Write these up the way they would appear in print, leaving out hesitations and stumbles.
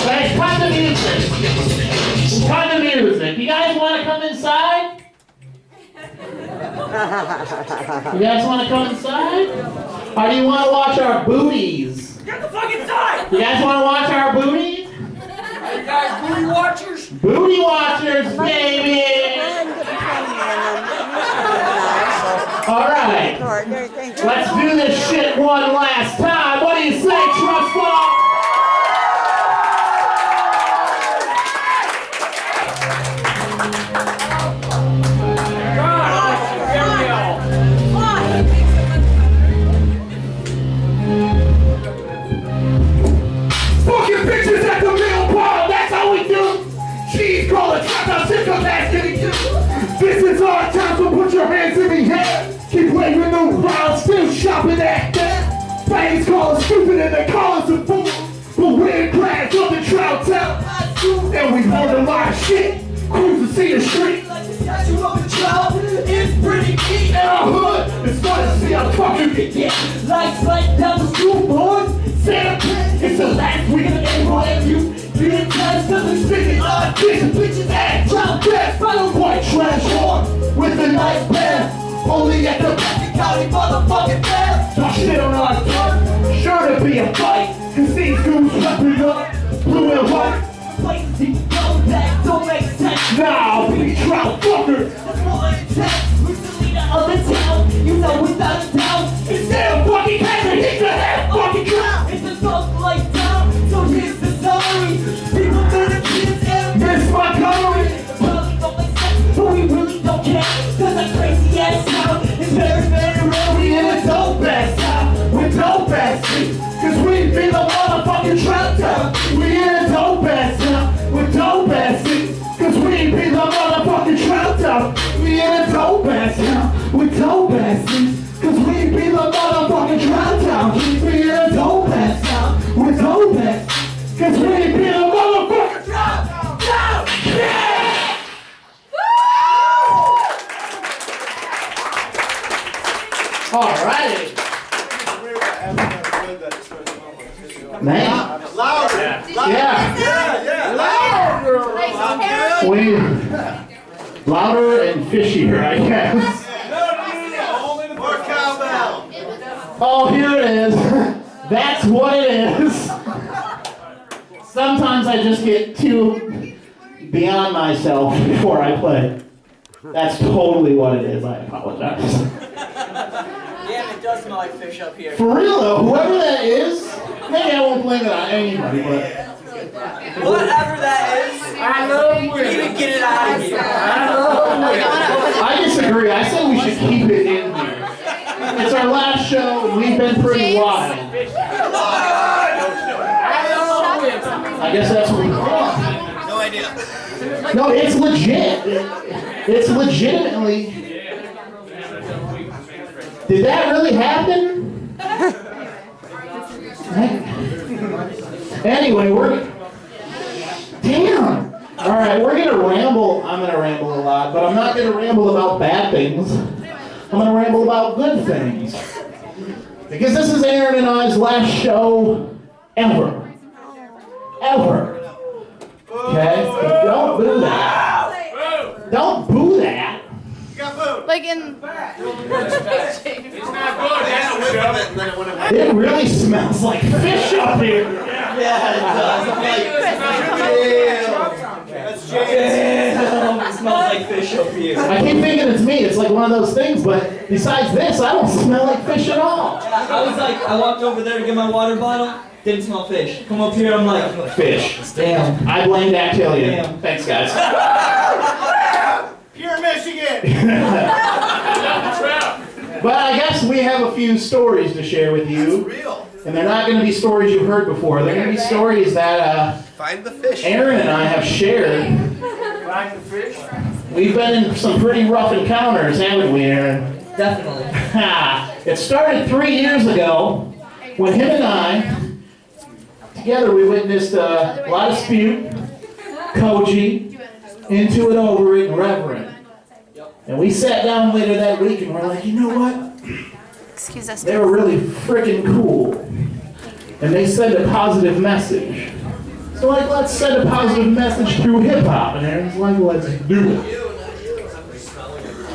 Guys, cut the music. Cut the music. You guys want to come inside? You guys want to come inside? Or do you want to watch our booties? Get the fuck inside! You guys want to watch our booties? Hey guys, booty watchers! Booty watchers, baby! Alright. Let's do this shit one last time. What do you say, Trust Fall? Fucking bitches at the middle bar, that's how we do. Cheese crawler, trap out, sick of ass getting you. This is our time, so put your hands in the air. Keep waving new rounds, still shopping at that. Bangs call us stupid and they call us a fool. But we're in class of the trout town. And we heard a lot of shit. Cruise to see the street. It's pretty neat in our hood. It's fun to see how tough you can get. Lights light down the school boards. Santa, it's the last week of April and you didn't touch nothing sticking on kids, bitches, ass, child, gas, final white trash whore with a nice pair. Only at the Benton County motherfucking fair. Talk shit on our turf, sure to be a fight. Cause these goons repping up, blue and white. Places you can go that don't make sense. Now, we trout fuckers. That's more intense. Who's the leader of the town? You know without a doubt. It's damn fucking cancer, he's the head fucking clown. It's a dog like down, so here's the summary. People for the kids and Miss Montgomery. Probably don't make sense, but we really don't care. Cause that crazy ass town is very, very rare. We in a dope ass town with dope ass shit. Cause we be the motherfucking trout town. We in a dope ass town with dope ass shit. Cause we be the motherfucking trout town. We in a dope ass town with dope ass shit. Cause we be the motherfucking trout town. We be in a dope ass town with dope ass. Cause we be the motherfucking trout town. Yeah! Alrighty. Man. Louder. Yeah. Louder. Louder and fishier, I guess. More cowbell. Oh, here it is. That's what it is. Sometimes I just get too beyond myself before I play. That's totally what it is. I apologize. Damn, it does smell like fish up here. For real though, whoever that is, maybe I won't blame it on anybody, but Whatever that is, I love we need to get it out of here. I disagree. I say we should keep it in here. It's our last show. We've been pretty wild. I guess that's what we call it. No idea. No, it's legit. It's legitimately. Did that really happen? Anyway, damn. All right, we're gonna ramble. I'm gonna ramble a lot, but I'm not gonna ramble about bad things. I'm gonna ramble about good things. Because this is Aaron and I's last show ever. Ever. Okay? So don't boo that. Don't boo that. Like in. It really smells like fish up here. Yeah, That's Damn, it smells like fish up here. I keep thinking it's me. It's like one of those things, but besides this, I don't smell like fish at all. I was like, I walked over there to get my water bottle, didn't smell fish. Come up here, I'm like, Fish. damn. I blame Dactylia. Damn. Thanks, guys. Pure Michigan. But I guess we have a few stories to share with you. Real. And they're not going to be stories you've heard before. They're going to be stories that Find the fish. Aaron and I have shared. Find the fish. We've been in some pretty rough encounters, haven't we, Aaron? Definitely. It started 3 years ago when him and I, together we witnessed a lot of spute, Koji, Into It, Over It, and Reverend. And we sat down later that week and we're like, you know what? Excuse us. They were really freaking cool. and they send a positive message. So like, let's send a positive message through hip hop, and Aaron's like, let's do it.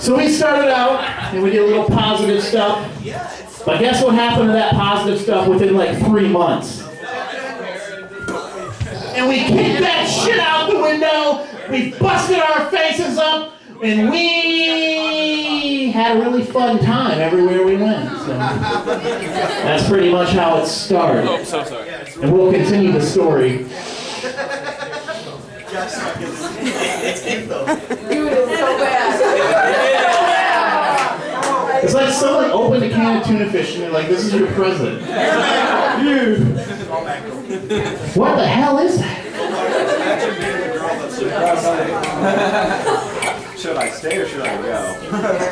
So we started out, and we did a little positive stuff, but guess what happened to that positive stuff within like 3 months? And we kicked that shit out the window, we busted our faces up, and we had a really fun time everywhere we went. So that's pretty much how it started. Oh, I'm so sorry. And we'll continue the story. It's like someone opened a can of tuna fish and they're like, this is your present. Dude. What the hell is that? Should I stay or should I go?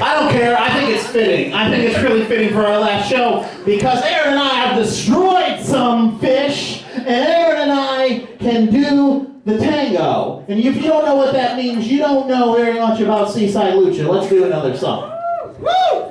I don't care. I think it's fitting. I think it's really fitting for our last show because Aaron and I have destroyed some fish, and Aaron and I can do the tango. And if you don't know what that means, you don't know very much about Seaside Lucha. Let's do another song. Woo!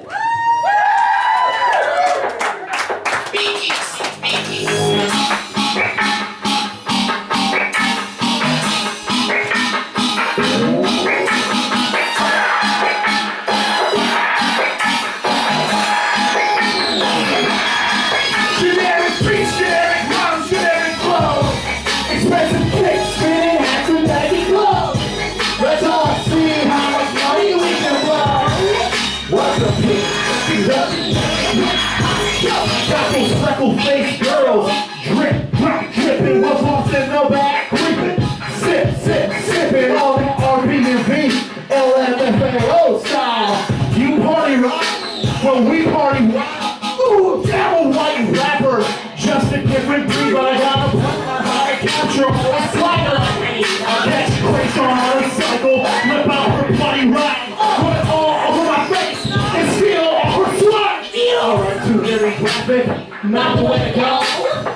Freckle-faced girls, drip, dripping, was lost in the back, creeping, sipping, all that R&B, LMFAO style. You party rock, well we party rock. Ooh, damn a white rapper, just a different breed, but I got a plan on how to capture all the swagger. I catch grace on how to cycle, whip out her bloody ride, put it all over my face, and steal all her swag. Alright, too very graphic. Not the way to go.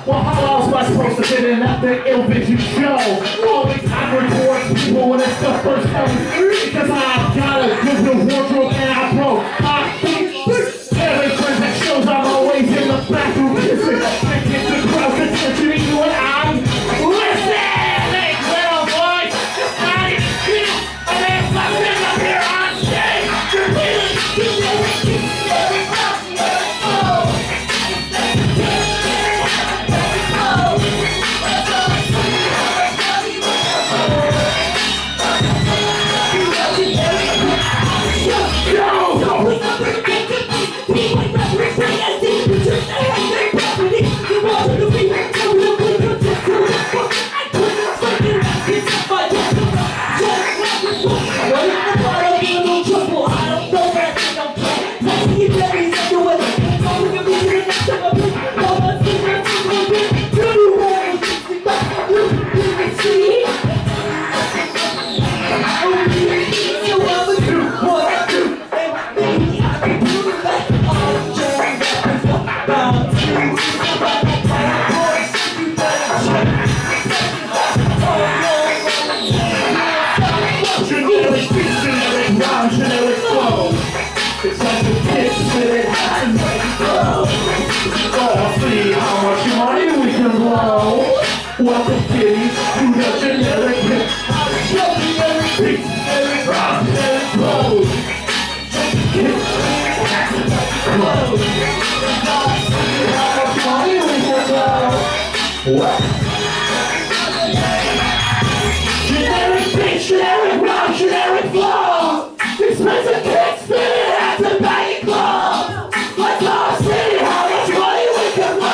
Well, how else am I supposed to fit in that big ill vision show? Always awkward towards people when it's the first time. Because I've got a good wardrobe and I broke. Every friend that shows I'm always in the bathroom kissing. I get the crowd's attention to you and I listen. Hey, little boy, I there's something up here on stage. Welcome kitties to the generic hit. I'll show you every piece, every rock, every clothes. Clothes. How much money we can blow. What? Generic beat, generic rock, generic flow. Expensive kicks spinning at the baggy club. Let's all see how much money we can blow.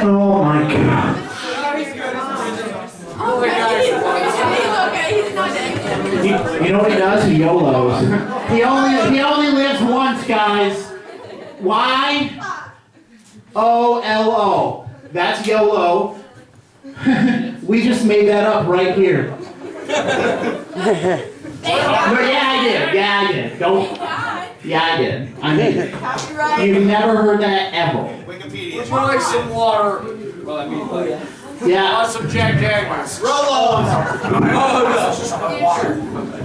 Oh my God. You know what he does? He YOLOs. He only lives once, guys. Y-O-L-O. That's YOLO. We just made that up right here. Yeah, I did. Yeah, I did. Don't. Yeah, I did. I mean, you've never heard that ever. Wikipedia. Would you like some water? Well, I mean, Yeah. some Jack Daniels. Roll-ons.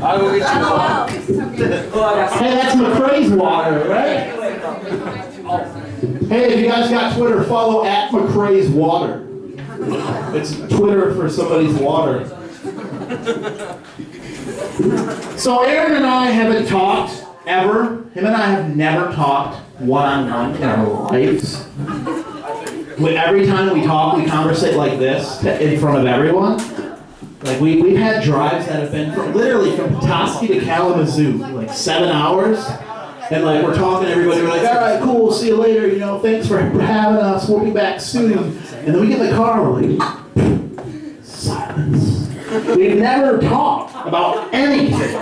I will get you water. Hey, that's McCrae's water, right? Hey, if you guys got Twitter, follow at McCrae's water. It's Twitter for somebody's water. So Aaron and I haven't talked ever. Him and I have never talked one-on-one in our lives. Every time we talk, we conversate like this in front of everyone. Like we've had drives that have been literally from Petoskey to Kalamazoo, like 7 hours. And like we're talking to everybody, we're like, all right, cool, see you later, you know, thanks for having us, we'll be back soon. And then we get in the car, we're like, silence. We've never talked about anything.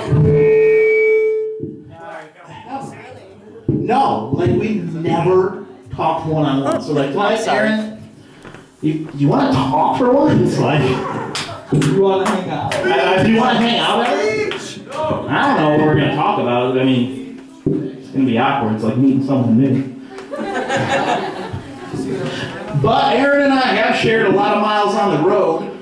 No, like we've never talked one-on-one. So like, Aaron, you want to talk for once? It's like, You want to hang out? do you want to hang out, Aaron? I don't know what we're going to talk about. I mean, it's going to be awkward. It's like meeting someone new. But Aaron and I have shared a lot of miles on the road.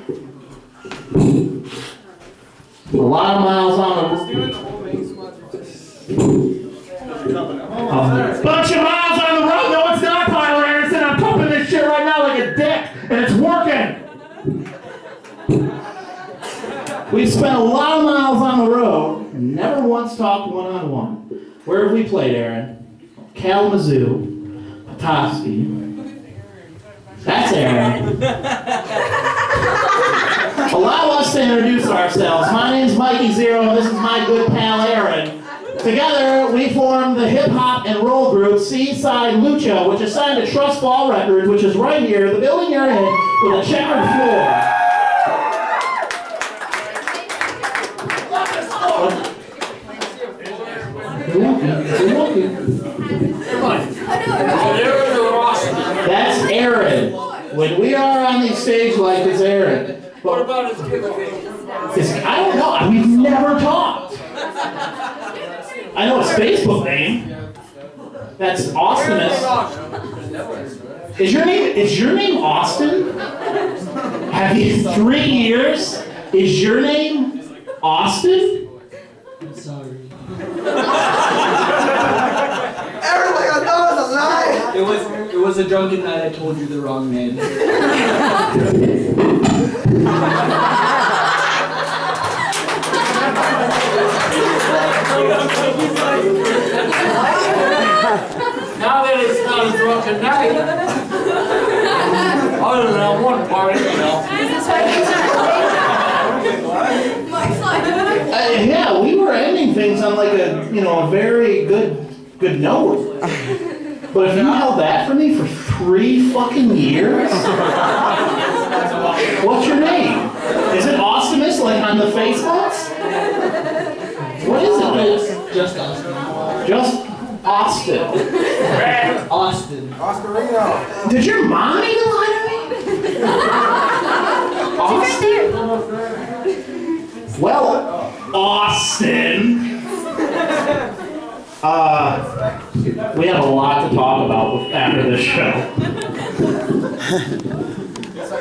A lot of miles on the road. Bunch of miles on the road. No, it's not, Tyler Anderson. I'm pumping this shit right now like a dick, and it's working. We've spent a lot of miles on the road and never once talked one-on-one. Where have we played, Aaron? Kalamazoo, Petoskey. That's Aaron. Allow us to introduce ourselves. My name's Mikey Zero, and this is my good pal, Aaron. Together, we formed the hip-hop and roll group Seaside Lucha, which is signed to Trust Fall Records, which is right here, the building you're in, with a checkered floor. That's Aaron. When we are on the stage like it's Aaron. What about his giveaway? I don't know. We've never talked. I know his Facebook name. That's Austinus. Is your name Austin? Have you 3 years? Is your name Austin? I'm sorry. Everything I know is a lie. It was a drunken night. I told you the wrong name. Now that it's not a drunken night, other than on one party, you know. Yeah, we were ending things on like a very good note. But if you held that for me for 3 fucking years, what's your name? Is it Austinus like on the Facebooks? What is it? Just Austin. Just Austin. Austin. Oscarino. Did your mom even lie to me? Austin? Well, Austin. We have a lot to talk about after this show.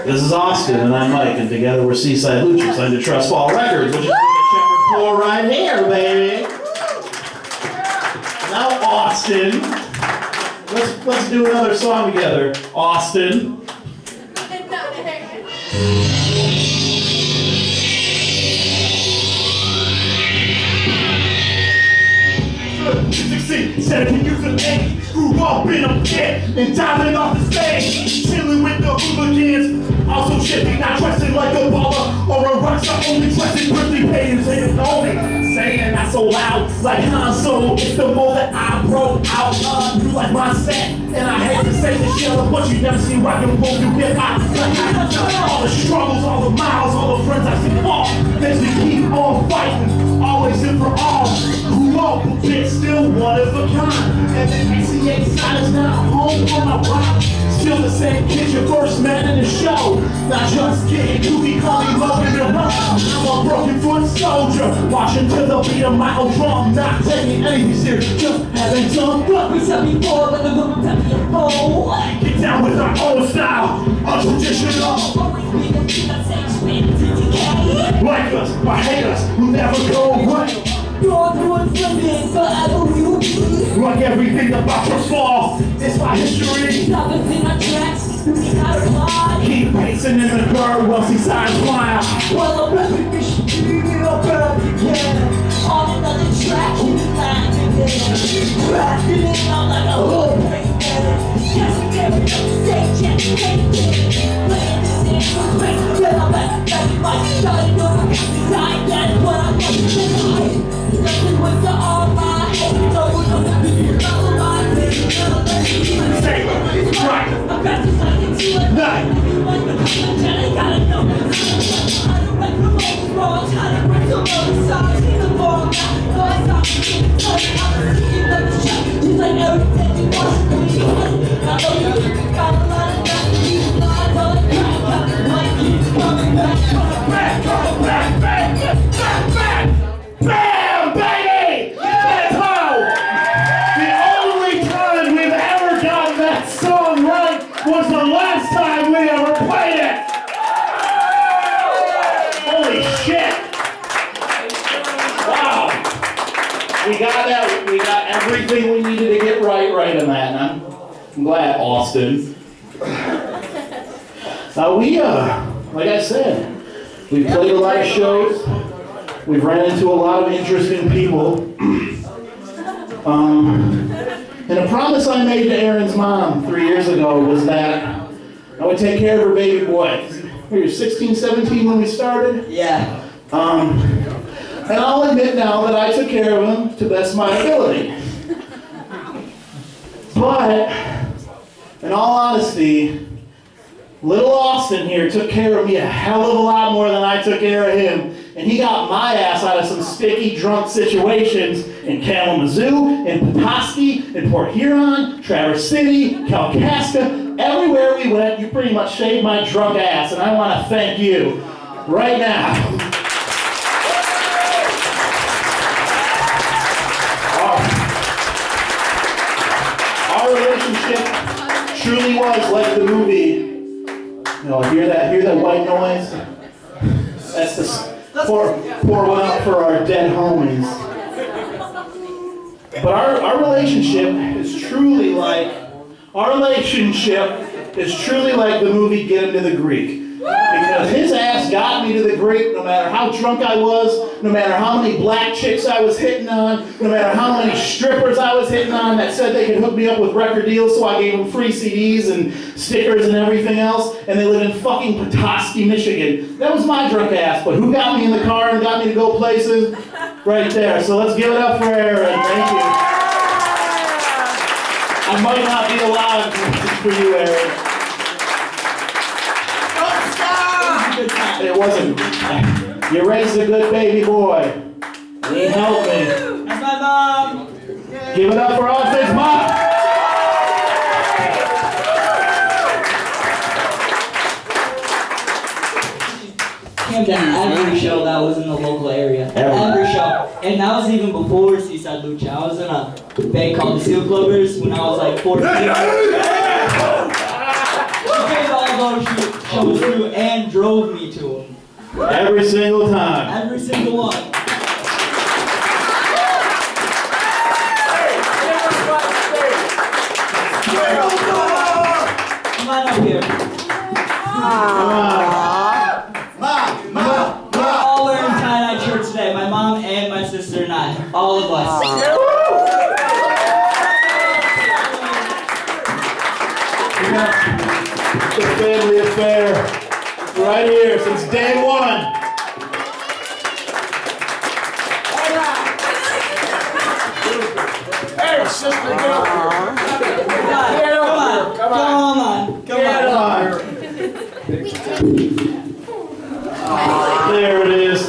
This is Austin, and I'm Mike, and together we're Seaside Luchas, signed to Trust Fall Records, which is the checkered floor right here, baby. Now, Austin, let's do another song together, Austin. Succeed, 17 years of age, grew up in a pit and diving off the stage, chilling with the hooligans, also shifting, not dressing like a baller or a rockstar, only dressing pretty haters and only saying not so loud like Han Solo. It's the more that I broke out, you like my set, and I hate to say this shit, but you never seen rock and roll do hip hop. All the struggles, all the miles, all the friends I see fall, as we keep on fighting, always and for all. Grew up, but still one of a kind, and the ACA side is now home for my rock. Still the same kid you first met in the show. Not just getting goofy, call me Logan the Rock. I'm a broken foot soldier, marching to the beat of my own drum. Not taking anything serious, just having some fun. We said before, let the room tell me a roll. Get down with our own style, untraditional. Always be the thing that takes me to decay. Like us, or hate us, we'll never go away. You're doing flipping, but I know you be. Like everything about your fall, it's my history. Stop us in our tracks, you cannot apply. Keep pacing in the dirt while Seaside smile. Well, I'm rapping this shit, I'll grab you again. On another track, keep it lying again. Crafting it out like a whole break man. Yes, we get rid of the stage, check, playing this in great. Then I'm back, my starting over. Design, that's what I want to do. Nothing was the all my head, no, no, my baby, say it's right. I'm back to something to it. Night. I gotta know. I don't like the most wrong. How to break the most songs. He's a ball guy. No, I stop me. I'm singing like the shot. She's like everything you want to be. I know you got a lot of nothing. You lies on the crack. Like keeps coming back. Coming back. Coming back. Back. Back. Back. Bam, baby! That's how! The only time we've ever gotten that song right was the last time we ever played it! Holy shit! Wow! We got that, we got everything we needed to get right in that, and I'm glad, Austin. Like I said, we've played a lot of shows. We've ran into a lot of interesting people. And a promise I made to Aaron's mom 3 years ago was that I would take care of her baby boy. We were 16, 17 when we started. Yeah. And I'll admit now that I took care of him to the best of my ability. But, in all honesty, little Austin here took care of me a hell of a lot more than I took care of him. And he got my ass out of some sticky, drunk situations in Kalamazoo, in Petoskey, in Port Huron, Traverse City, Kalkaska. Everywhere we went, you pretty much shaved my drunk ass, and I want to thank you right now. Our relationship truly was like the movie. You know, hear that white noise? That's the pour one out for our dead homies. But our relationship is truly like the movie Get Him to the Greek. Because his ass got me to the Greek no matter how drunk I was, no matter how many black chicks I was hitting on, no matter how many strippers I was hitting on that said they could hook me up with record deals, so I gave them free CDs and stickers and everything else, and they live in fucking Petoskey, Michigan. That was my drunk ass, but who got me in the car and got me to go places? Right there. So let's give it up for Aaron. Thank you. I might not be alive for you, Aaron. It wasn't. You raised a good baby boy. He helped me. That's my mom. Give it up for Austin's mom. Came to every show that was in the local area. Every show. And that was even before Seaside Lucha. I was in a band called the Seal Clubbers when I was like 14. All those shows through and drove me to them. Every single time. Every single one. Come on up here. We're all wearing tie-dye shirts today. My mom and my sister and I. All of us. It's a family affair. Right here since day one. Hey, sister, get up here. Come on. There it is.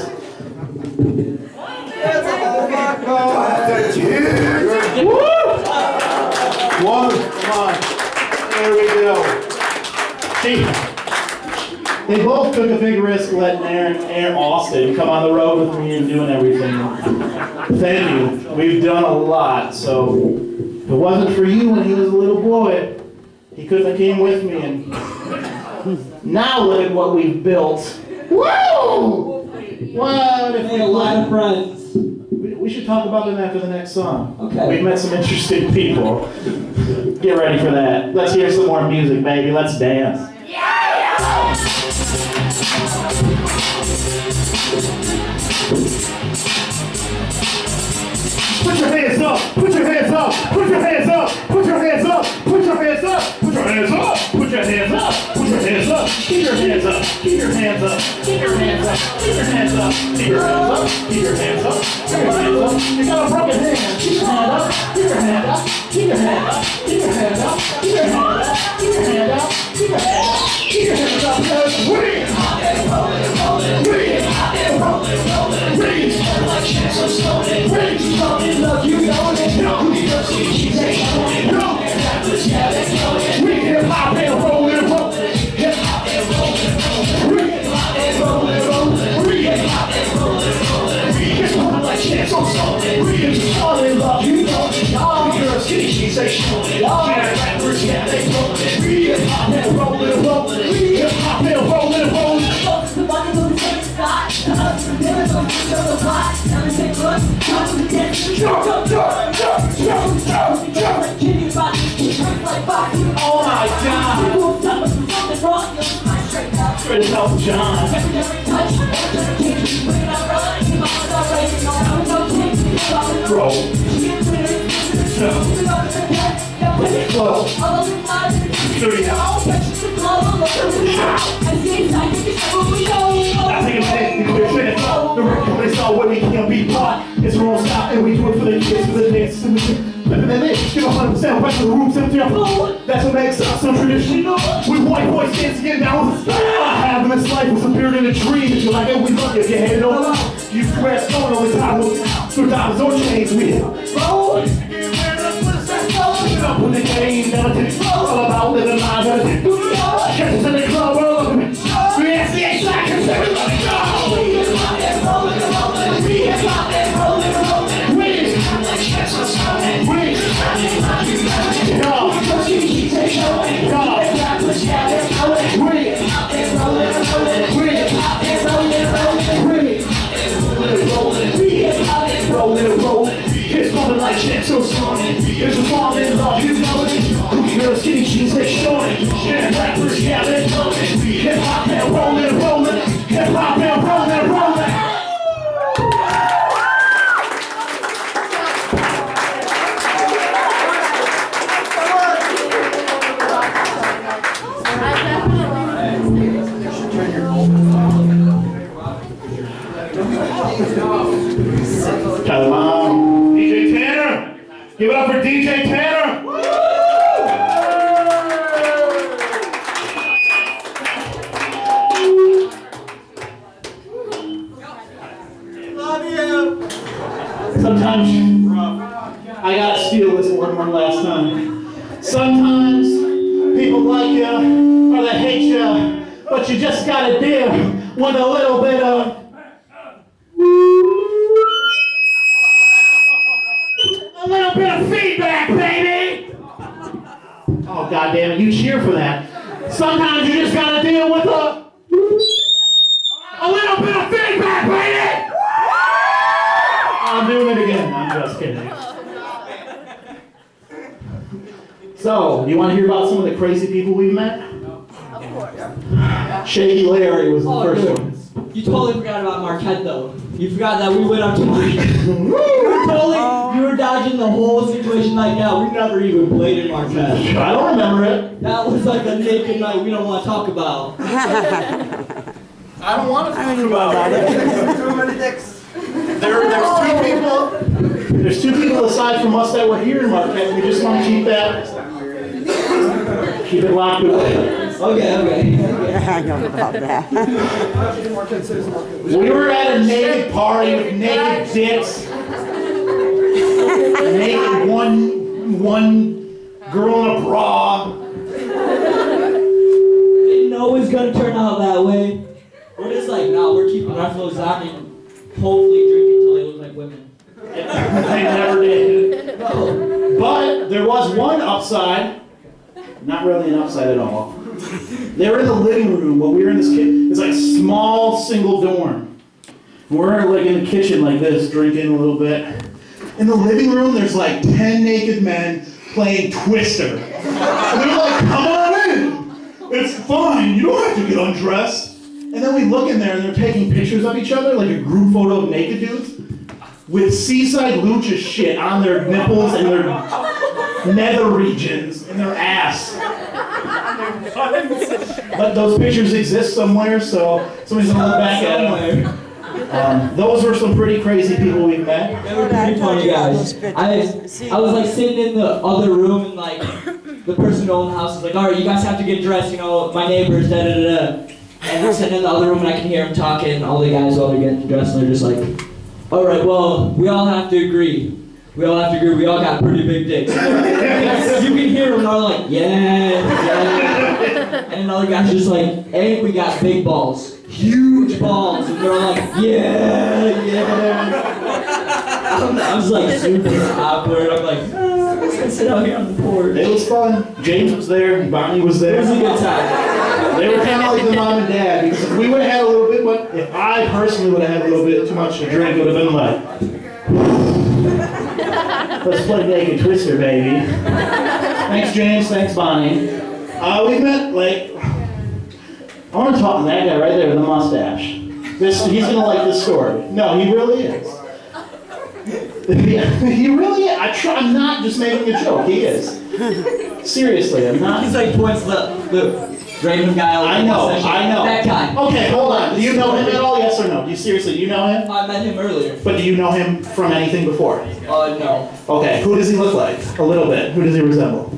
Woo! One, come on. There we go. See, They both took a big risk letting Aaron Austin come on the road with me and doing everything. Thank you. We've done a lot, so if it wasn't for you when he was a little boy, he couldn't have came with me. And now look at what we've built. Woo! What if made a lot of friends. We should talk about them after the next song. Okay. We've met some interesting people. Get ready for that. Let's hear some more music, baby. Let's dance. Put your hands up, put your hands up, put your hands up, put your hands up, put your hands up, put your hands up, put your hands up, put your hands up, keep your hands up, keep your hands up, keep your hands up, keep your hands up, keep your hands up, keep your hands up, keep your hands up. You got a broken hand, keep your hand up, keep your hand up, keep your hand up, keep your hand up, keep your hand up, keep your hand up, keep your hand up, keep your hands up, because we hot and rolling, rolling, we hot and rolling, rolling, we like chance of stoning, we rolling, look, you know it, no, we don't see she's a showing, no, and that was yeah, that's going, we hip hop and rolling, rolling, hip hop and rolling, rolling, we hip hop and rolling, rolling, we hip hop and rolling, rolling, we hip hop like chance of stoning, we just fall in love, you know it, y'all, you're a skinny, she's a showing, y'all, yeah, rappers, yeah, they rolling, we hip hop and rolling, rolling, we hip hop and rolling, rolling. Oh my God! It's Elton John. Bro. Whoa. 30 now. I take a minute to clear shit. The record is all where we can't be bought. It's wrong stop and we do it for the kids, for the dance. Living in it, give 100% back to the room, empty our floor. That's what makes us so traditional. We white boys dance again now with a style. I have in this life was a beard in a dream. If you like it, we love you. If you hate it, don't love. You swear stone all the time. Through diamonds or chains, we hit. Roll. Up with the game, never did it. All about living life, never did it. Catch us in the club, we're looking at it. We ask the H-Line, cause everybody knows. We hip hop and rolling, rolling. We hip hop and rolling, rolling. We hip hop like chance of stoning. We hip hop and rolling, rolling. Because you keep it showing. Rappers, yeah, they're going. We hip hop and rolling, rolling. We hip hop and rolling, rolling. We hip hop and rolling, rolling. We hip hop and rolling, rolling. It's coming like chance of stoning. It's a fall in love, you know it. Girls skinny jeans, they showing. Yeah, rappers, yeah, they're going. Hip hop and rolling, rolling. Hip hop and rolling, rolling. Come on, DJ Tanner. Give it up for DJ Tanner. Sometimes I gotta steal this one last time. Sometimes people like you or they hate you, but you just gotta deal with a little bit of feedback, baby. Oh God damn it! You cheer for that. Sometimes you just gotta deal with a little bit of feedback, baby. I'm doing it again. I'm just kidding. So, you want to hear about some of the crazy people we've met? Of course. Shaky Larry was the first one. You totally forgot about Marquette though. You forgot that we went up to Marquette. you were dodging the whole situation like that. We never even played in Marquette. I don't remember it. That was like a naked night we don't want to talk about. I don't want to talk about it. Too many dicks. There's two people aside from us that were here in Marquette. We just want to keep it locked away. Okay. I know about that. We were at a naked party with naked dicks. Naked one girl in a bra. Didn't know it was gonna turn out that Ruffalo Zani and hopefully drink until they look like women. They never did. But there was one upside. Not really an upside at all. They were in the living room, but we were in this it's like a small single dorm. We're like in the kitchen like this, drinking a little bit. In the living room, there's like 10 naked men playing Twister. And they're like, come on in. It's fine. You don't have to get undressed. And then we look in there and they're taking pictures of each other, like a group photo of naked dudes, with Seaside Luchas shit on their nipples and their nether regions and their ass. But those pictures exist somewhere, so somebody's gonna look back at them. Those were some pretty crazy people we've met. They were pretty funny guys. I was like sitting in the other room and like the person who owned the house was like, alright, you guys have to get dressed, you know, my neighbors, da da da da. And I'm sitting in the other room and I can hear them talking, all the guys while they're getting dressed, and they're just like, alright, well, we all have to agree. We all got pretty big dicks. You can hear them, they're all like, yeah. And another guy's just like, hey, we got big balls. Huge balls. And they're all like, yeah. I was like super awkward. I'm like, I'm just gonna sit out here on the porch. It was fun. James was there, Bonnie was there. It was a good time. They were kind of like the mom and dad, because if we would have had a little bit, but if I personally would have had a little bit too much to drink, it would have been like, let's play naked Twister, baby. Thanks, James. Thanks, Bonnie. We met, like, I want to talk to that guy right there with the mustache. He's going to like this story. No, he really is. He really is. I'm not just making a joke. He is. Seriously, I'm not. He's like points the random guy. I know. That guy. Okay, hold on. Do you know him at all? Yes or no? Do you seriously, you know him? I met him earlier. But do you know him from anything before? No. Okay, who does he look like? A little bit. Who does he resemble?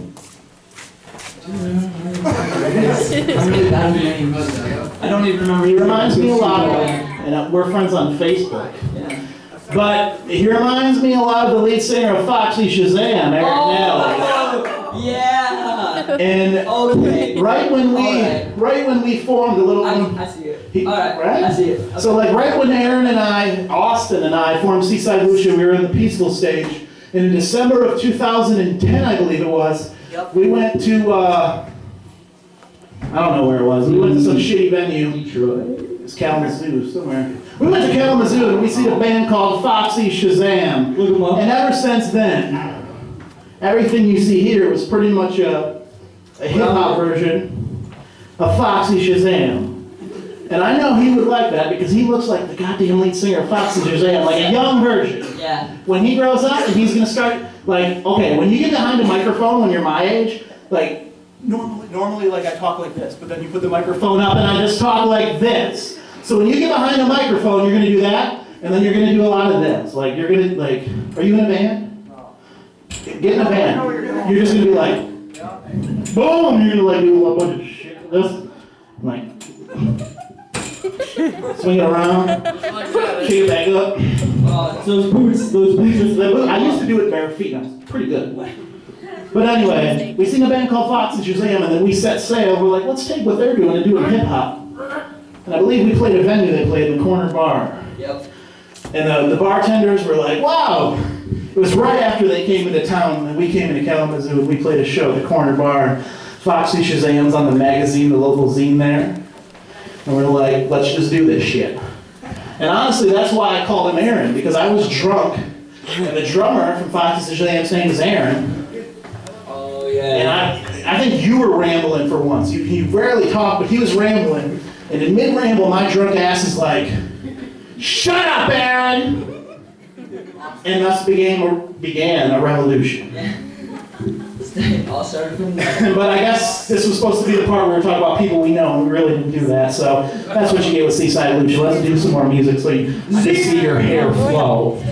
I don't even remember. He reminds me a lot of, and we're friends on Facebook. Yeah. But he reminds me a lot of the lead singer of Foxy Shazam, Eric Nell. Yeah. And okay. right when we formed a little. I see it. Alright, right? I see it. Okay. So like right when Aaron and I, Austin and I formed Seaside Lucha, we were in the peaceful stage. And in December of 2010, I believe it was, we went to, I don't know where it was. We went to some shitty venue. Detroit. It's Kalamazoo, somewhere. We went to Kalamazoo and we see a band called Foxy Shazam. Look 'em up. And ever since then, everything you see here was pretty much a hip-hop version of Foxy Shazam. And I know he would like that because he looks like the goddamn lead singer of Foxy Shazam, like a young version. Yeah. When he grows up and he's gonna start, like, okay, when you get behind a microphone when you're my age, like, normally like I talk like this, but then you put the microphone up and I just talk like this. So when you get behind a microphone, you're gonna do that, and then you're gonna do a lot of this. Like, you're gonna, like, are you in a band? No. Get in a band. You're just gonna be like, boom, you're gonna like do a bunch of shit like this. Like, swing it around, shake it back up. Those boots. I used to do it bare feet, and I was pretty good. But anyway, we sing a band called Foxy Shazam, and then we set sail. We're like, let's take what they're doing and do it hip-hop. And I believe we played a venue they played in the corner bar. Yep. And the bartenders were like, wow. It was right after they came into town, and we came into Kalamazoo, and we played a show at the corner bar. Foxy Shazam's on the magazine, the local zine there. And we're like, let's just do this shit. And honestly, that's why I called him Aaron, because I was drunk, and the drummer from Foxy Shazam's name is Aaron. Oh, yeah. And I think you were rambling for once. You rarely talk, but he was rambling. And in mid-ramble, my drunk ass is like, shut up, Aaron! And thus began a revolution. All started from there. But I guess this was supposed to be the part where we were talking about people we know, and we really didn't do that. So that's what you get with Seaside Lucha. Let's do some more music so you see your hair flow.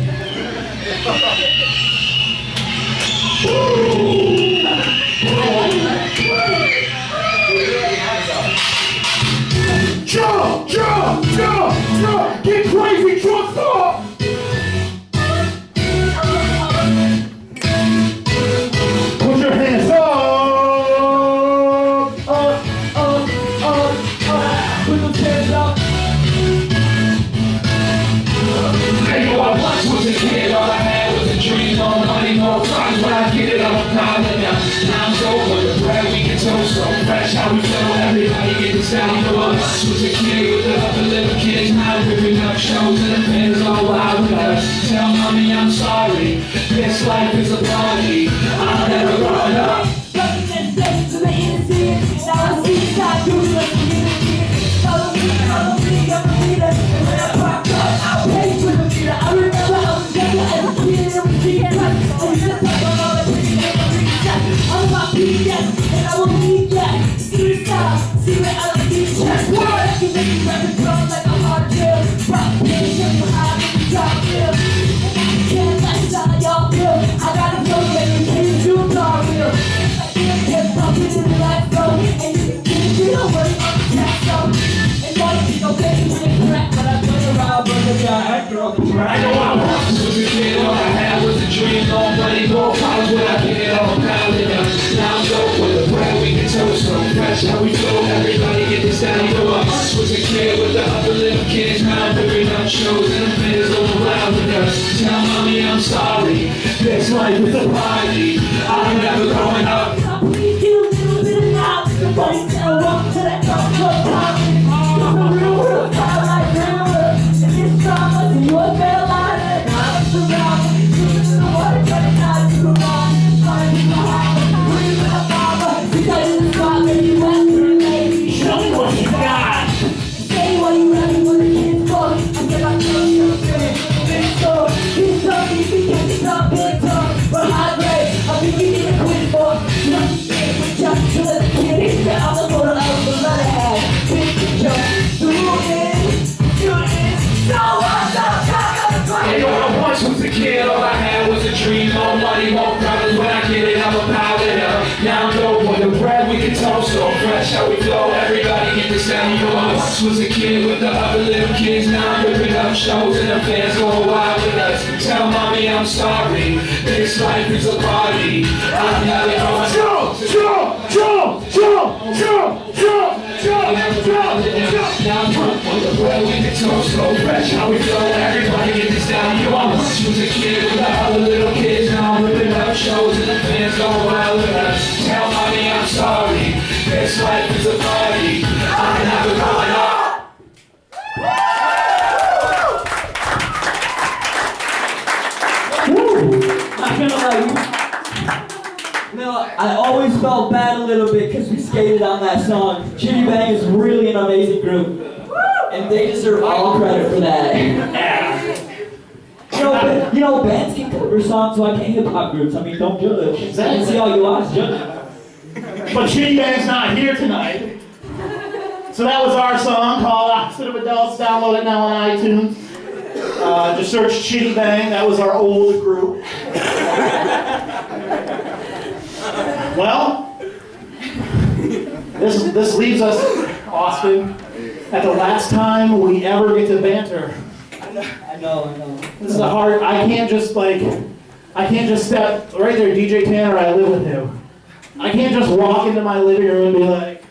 Jump, jump, jump, jump! Get crazy, jump, stop! Put your hands up, up, up, up, up. Put those hands up. was a kid, all I had was a dream. More money, more problems. When I get it, I'm a problem now. Now I'm dope with the bread, we can toast so fresh. How we feel, everybody get the sound. You know us was a kid with the other little kids. Now we're ripping up shows and the fans all wild with us. Tell mommy I'm sorry, this life is a party. I'm never growing up. Represent to the innocent. Now I see the side doing what the innocent. Follow me, I'm a leader. And when I park up, I'll pay for the meter. I remember I was younger as a kid and was being touched. I used to talk about all the pretty and the pretty stuff. I'm about PDS, and I will need that. See the style, see where I don't need chest. I can make you rap and drum like a hard drill. Rock, pain, show you how I make you drop feel. And I can't lifestyle like y'all feel. I gotta go make you change to a car wheel. Just bumping in the light go, and you can get a word on the track zone. And one thing no baby with a crack, but I turn around, but the guy I throw the crack. I know I was a kid, all I had was a dream. No money, no problems, when I get it all pounded up. Now I'm dope with the bread, we can toast so fresh. How we flow, everybody get this down. You know us was a kid with the other little kids. Now I'm ripping up shows and the fans all around with us. Tell mommy I'm sorry, this life is a party. I'm never growing up. Please get a little bit of knowledge. The funny tell walk to that dark club comedy. It's a real time like river. And it's drama, so you a fair line. And I'm surrounded. Listen to the water, trying not to go wrong. Trying to go high. Breathe in the mama. Because in the spot, baby, wet through, baby. Show me what you got. Say what you ready when the kids fall. I said I'm feeling so good. Big store. He's tough, he's became tough, big tough. But high grade, I think you need a quit for. Just to the kitty, I'm the photo of the letterhead. Big picture, do it, so what's up, You know I once was a kid, all I had was a dream. More money, more problems, when I get it, I'm a pilot up. Now I'm dope with the bread, we can toast so fresh. How we flow, everybody get the sound. You know I once was a kid with the other little kids. Now I'm ripping up shows and the fans go wild with us. Tell mommy I'm sorry, this life is a party. I'm never going to. Now I'm drunk with the bread, we can toast so fresh. How we flow, everybody get this down. You know I once was a kid with the other little kids. Now I'm ripping up shows and the fans go wild with us. Tell mommy I'm sorry, this life is a party. I'm never growing up. Not gonna lie. No, I always felt bad a little bit because we skated on that song. Chitty Bang is really an amazing group. And they deserve all credit for that. You know, bands can cover songs, why can't hip-hop groups? I mean, don't judge. I see all you want, judge. But Chitty Bang's not here tonight. So that was our song called Opposite of Adults. Download it now on iTunes. Just search Chitty Bang. That was our old group. Well, this leaves us, Austin, at the last time we ever get to banter. I know. This is a hard. I can't just step right there, DJ Tanner. I live with him. I can't just walk into my living room and be like,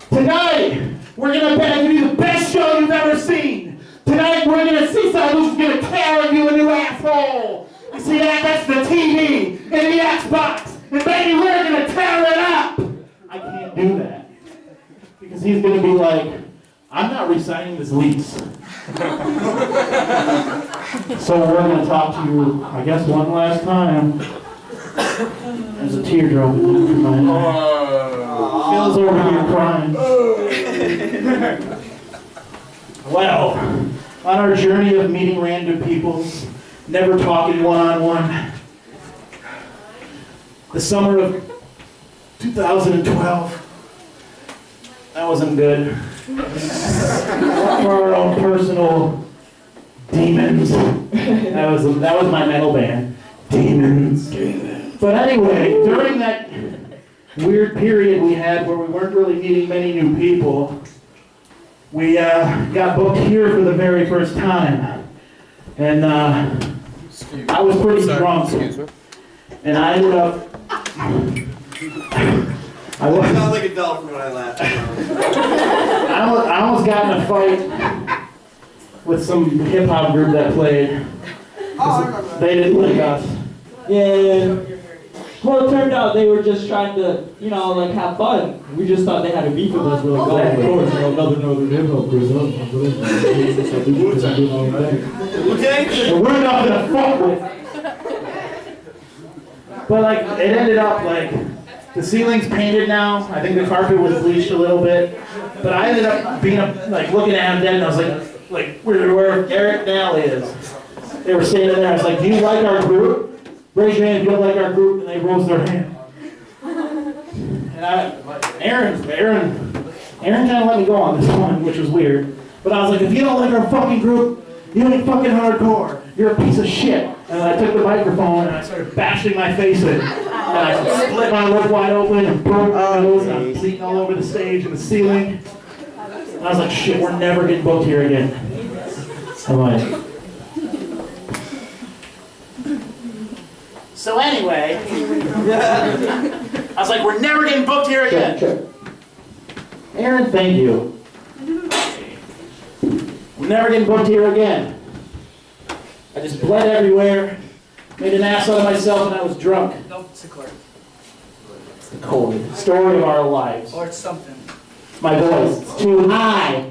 tonight we're gonna give you the best show you've ever seen. Tonight we're gonna Seaside Luchas gonna tear you a new asshole. You see that? That's the TV and the Xbox. And baby, we're gonna tear it up! I can't do that. Because he's gonna be like, I'm not re-signing this lease. So we're gonna talk to you, I guess, one last time. There's a teardrop in my eye. Phil's over here crying. Well, on our journey of meeting random people, never talking one-on-one, the summer of 2012, that wasn't good. For our own personal demons. That was my metal band. Demons. But anyway, during that weird period we had where we weren't really meeting many new people, we got booked here for the very first time. And I was pretty drunk. And I ended up... I sound like a doll from when I laughed. I almost got in a fight with some hip-hop group that played. They didn't like us. Yeah. Well, it turned out they were just trying to, you know, like have fun. We just thought they had a beef with us. We're like, oh, of course, you know, another northern hip hop group. And we're not gonna fuck with. But like, it ended up like, the ceiling's painted now. I think the carpet was bleached a little bit. But I ended up being like looking at him dead, and I was like where Eric Nally is. They were standing there. I was like, do you like our group? Raise your hand if you don't like our group, and they rose their hand. And Aaron kind of let me go on this one, which was weird. But I was like, if you don't like our fucking group, you ain't fucking hardcore. You're a piece of shit. And I took the microphone and I started bashing my face in. And I split my lip wide open and broke my nose, and I'm bleeding all over the stage and the ceiling. And I was like, shit, we're never getting booked here again. I'm like, so anyway, I was like, we're never getting booked here again. Aaron, thank you. We're never getting booked here again. I just bled everywhere, made an ass out of myself, and I was drunk. Nope, it's a clerk. It's the cold story of our lives. Or it's something. My voice, it's too high.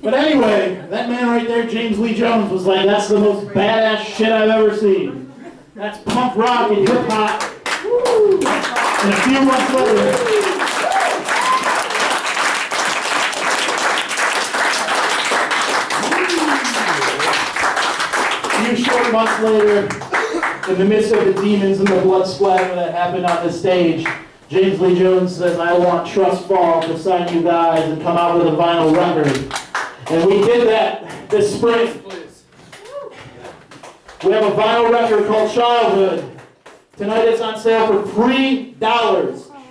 But anyway, that man right there, James Lee Jones, was like, that's the most badass shit I've ever seen. That's punk rock and hip hop. And a few months later, a few short months later, in the midst of the demons and the blood splatter that happened on the stage, James Lee Jones says, I want Trust Fall to sign you guys and come out with a vinyl record. And we did that this spring. We have a vinyl record called Childhood. Tonight it's on sale for $3. A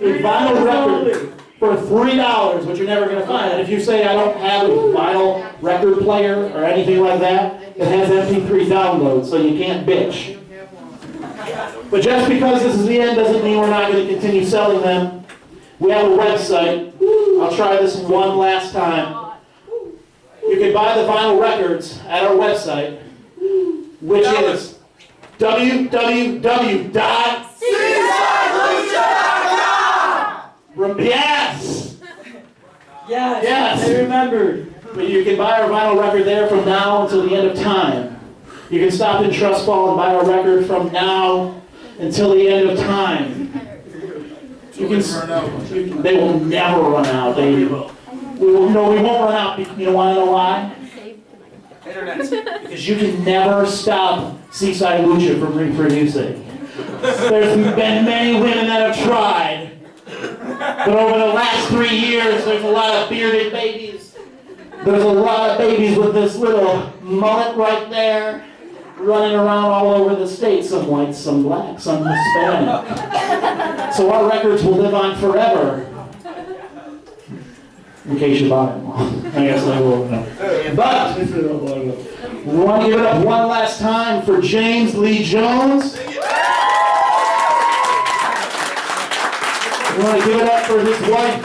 vinyl record for $3, which you're never going to find. And if you say I don't have a vinyl record player or anything like that, it has MP3 downloads, so you can't bitch. But just because this is the end doesn't mean we're not going to continue selling them. We have a website. I'll try this one last time. You can buy the vinyl records at our website, which is www.seasidelucha.com. Yes! Yes! I remembered. But you can buy our vinyl record there from now until the end of time. You can stop in Trust Fall and buy our record from now until the end of time. You can. They will never run out. We won't run out. You want to know why? Because you can never stop Seaside Lucha from reproducing. There's been many women that have tried. But over the last 3 years, there's a lot of bearded babies. There's a lot of babies with this little mullet right there, running around all over the state. Some white, some black, some Hispanic. So our records will live on forever. In case you buy them. I guess I will. But we want to give it up one last time for James Lee Jones. We want to give it up for his wife.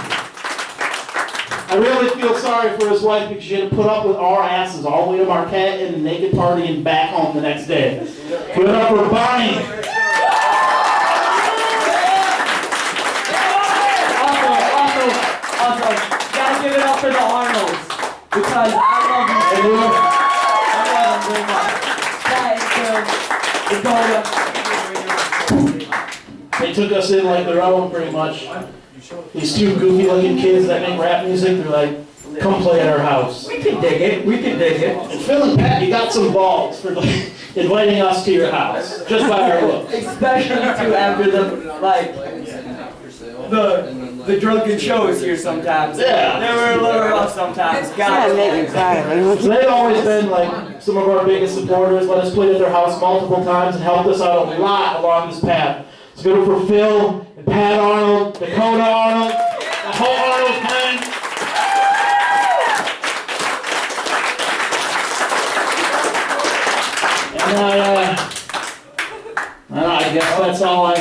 I really feel sorry for his wife because she had to put up with our asses all the way to Marquette and the naked party and back home the next day. Give it up for Bonnie. Also, gotta give it up for the Arnolds, because I love them so much. They took us in like their own, pretty much. These two goofy-looking kids that make rap music, they're like, come play at our house. We can dig it, we can dig it. And Phil and Pat, you got some balls for like, inviting us to your house, just by our looks. Especially too after the drunken shows here sometimes. Yeah. They were a little rough sometimes. Yeah, make me cry. So they've always been like some of our biggest supporters, let us play at their house multiple times and helped us out a lot along this path. It's good for Phil and Pat Arnold, Dakota Arnold, the whole Arnold Clan. And I guess that's all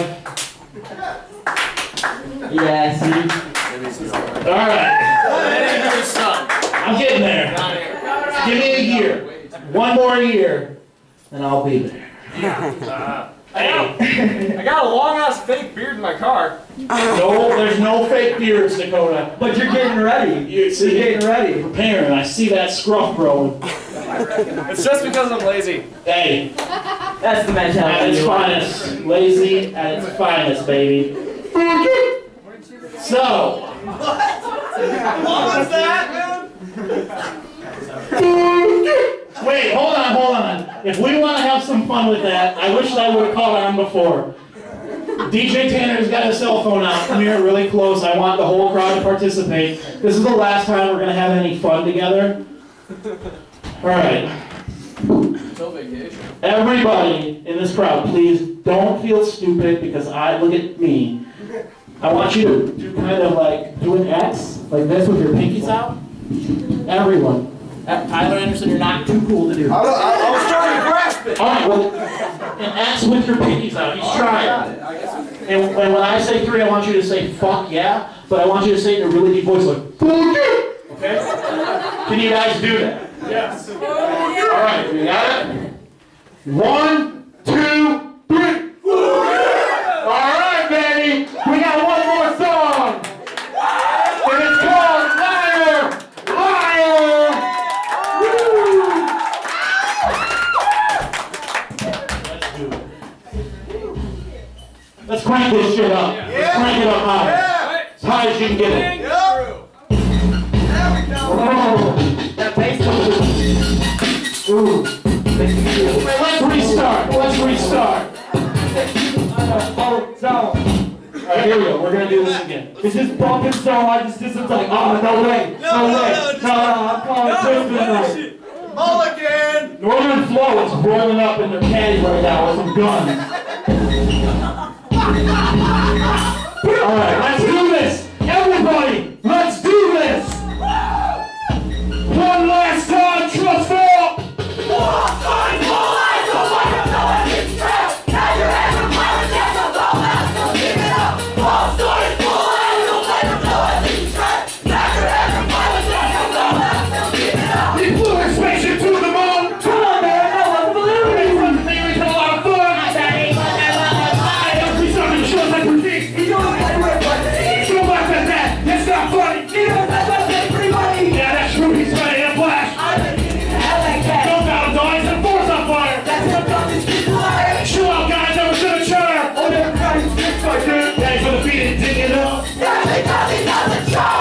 Yeah, see? All right. I'm getting there. Give me a year. One more year, and I'll be there. I got a long-ass fake beard in my car. No, there's no fake beards, Dakota. But you're getting ready. You're getting ready. Preparing. I see that scruff growing. It's just because I'm lazy. Hey, That's the mentality. at its finest. Lazy at its finest, baby. So. What was that, Wait, hold on. If we want to have some fun with that, I wish I would have called on before. DJ Tanner's got his cell phone out. Come here really close. I want the whole crowd to participate. This is the last time we're going to have any fun together. All right. Until vacation. Everybody in this crowd, please don't feel stupid because look at me. I want you to do kind of like do an X, like this with your pinkies out. Everyone. Tyler Anderson, you're not too cool to do. I was trying to grasp it. All right, well, an X with your pinkies out. He's trying. And when I say 3, I want you to say fuck yeah, but I want you to say it in a really deep voice, like fuck yeah. Okay? Can you guys do that? Yes. All right, you got it? 1, 2, 3. All right, baby. We got one more song. And it's called Liar, Liar. Let's do it. Let's crank this shit up. Let's crank it up high. As high as you can get it. Oh, that bass comes. Ooh. Wait, let's restart. Alright, here we go. We're gonna do this again. It's just bumping so hard, it's just like, oh, no way. No, I'm calling Christmas. Mulligan! Northern Flow is rolling up in their caddy right now with some guns. Alright, let's do this! Everybody, let's do this! One last time, trust fall!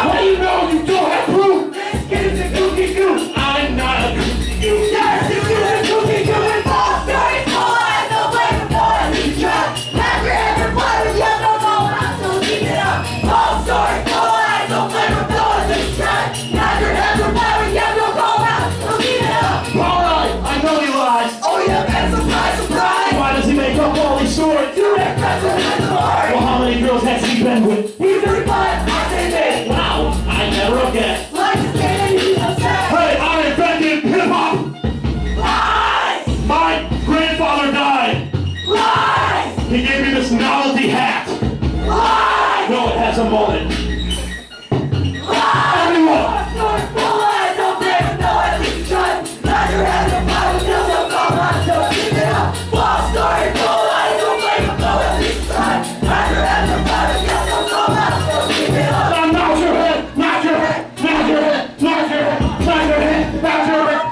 What do you know? You don't have proof! This kid is a goofy goof! I'm not a goofy goof! Yes, you are a goofy goof! And false stories full eyes, no way before you try! Have your head for fire, you have no more, I'm still keeping it up! False stories full eyes, no way before you try! Have your head for fire, you have no more, I'm still keeping it up! Alright, I know he lies! Oh yeah, and surprise, surprise! Why does he make up all these stories? You make president and the Lord! Well, how many girls has he been with? He's a reply, I say this! Wow, I never guessed. Like this game and he's upset. Hey, I invented hip-hop! Lies! My grandfather died! Lies! He gave me this novelty hat! Lies! No, it has a mullet. Lies! Everyone! Lies! Don't break them, no, at least try. Not your head, no power, still no call, not so keep it up. False story, full lies, don't break them, no, at least try. Not your head, no power, still no call, not so keep it up. Not your head! Not your head! Not your head! Not your head! Not your head! Not your head!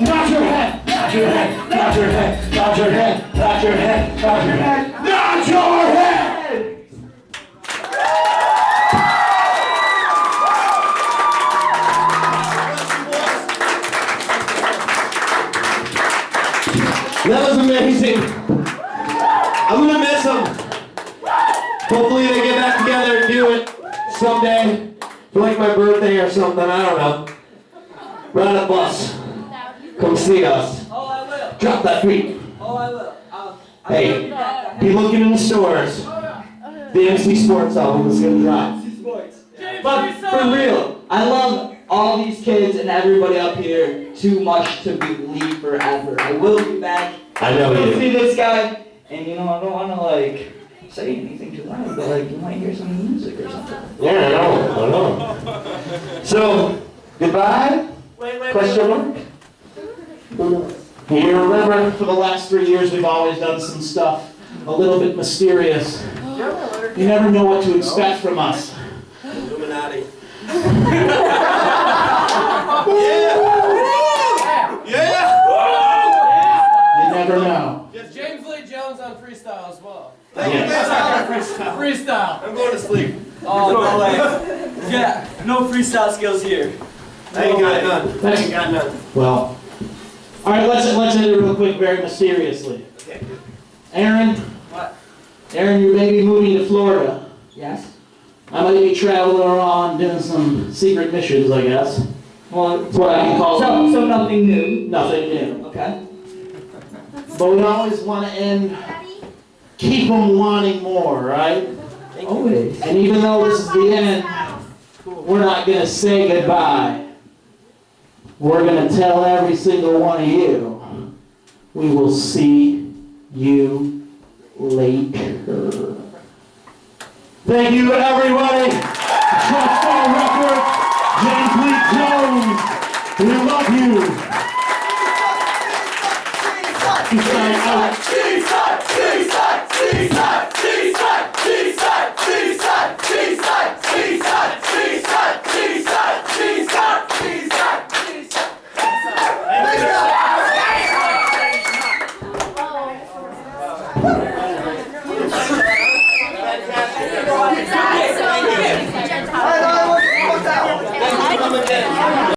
Not your head! Not your head! Not your head! Not your head! Not your head! Not your head! Not your head! That was amazing. I'm gonna miss them. Hopefully they get back together and do it someday. For like my birthday or something, I don't know. Ride a bus. Come see us. Oh, I will. Drop that beat. Oh, I will. Hey, be looking in the stores. The MC Sports album is gonna drop. But for real, I love all these kids and everybody up here too much to leave forever. I will be back. I know Go you. see this guy, and you know I don't want to like say anything too loud, but like you might hear some music or something. Yeah, I know. So, goodbye? Question mark? You remember, for the last 3 years, we've always done some stuff a little bit mysterious. You never know what to expect from us. Illuminati. You never know. James Lee Jones on freestyle as well. Freestyle. I'm going to sleep. Oh, no way. Yeah, no freestyle skills here. I ain't got none. Well, all right, let's end it real quick, very mysteriously. Okay. Aaron? What? Aaron, you may be moving to Florida. Yes? I might be traveling around doing some secret missions, I guess. Well, That's what I can call it. so nothing new. Nothing new. Okay. But we always want to keep them wanting more, right? Always. And even though this is the end, we're not going to say goodbye. We're going to tell every single one of you, we will see you later. Thank you, everybody. Trust Fall Records, James Lee Jones. We love you.